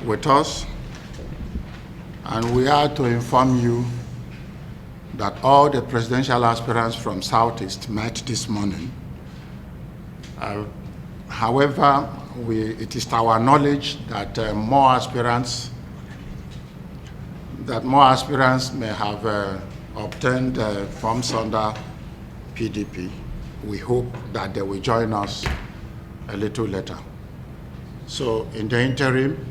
With us, and we are to inform you that all the presidential aspirants from Southeast met this morning. However, it is to our knowledge that more aspirants may have obtained forms under PDP. We hope that they will join us a little later. So in the interim,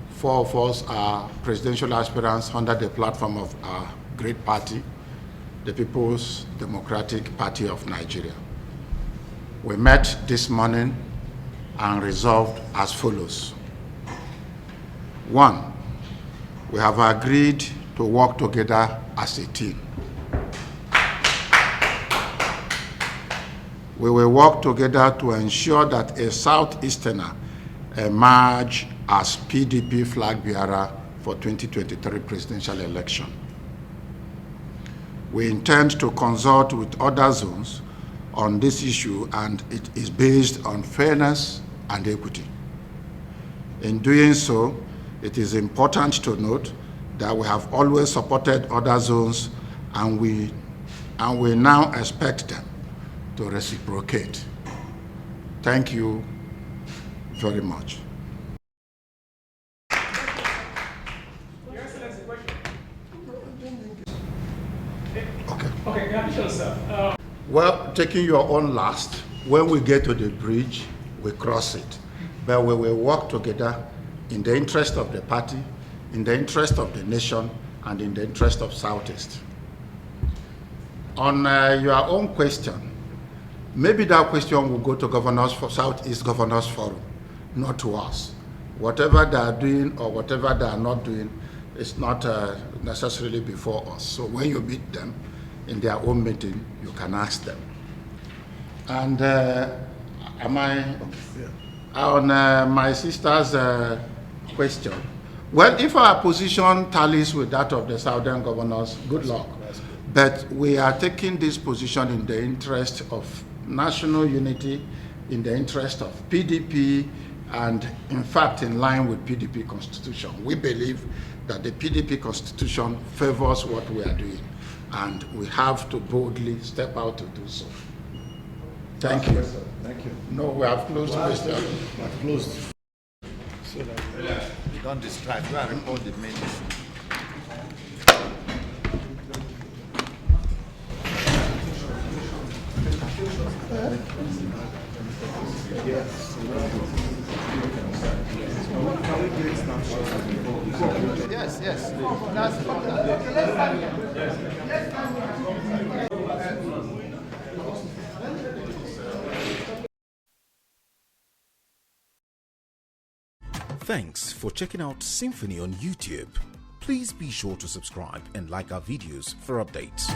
4 of us are presidential aspirants under the platform of our great party, the People's Democratic Party of Nigeria. We met this morning and resolved as follows. 1, we have agreed to work together as a team. We will work together to ensure that a Southeasterner emerge as PDP flag bearer for 2023 presidential election. We intend to consult with other zones on this issue, and it is based on fairness and equity. In doing so, it is important to note that we have always supported other zones, and we now expect them to reciprocate. Thank you very much. Okay, yeah, sure, sir. Well, taking your own last, when we get to the bridge, we cross it. But we will work together in the interest of the party, in the interest of the nation, and in the interest of Southeast. On your own question, maybe that question will go to governors for Southeast Governors Forum, not to us. Whatever they are doing or whatever they are not doing is not necessarily before us. So when you meet them in their own meeting, you can ask them. And on my sister's question, well, if our position tallies with that of the Southern governors, good luck. But we are taking this position in the interest of national unity, in the interest of PDP, and in fact, in line with PDP constitution. We believe that the PDP constitution favors what we are doing, and we have to boldly step out to do so. Thank you. Thank you. No, we have closed the question. We have closed. So that you don't distract. You are report the main issue. Yes, yes. Thanks for checking out SYMFONI on YouTube. Please be sure to subscribe and like our videos for updates.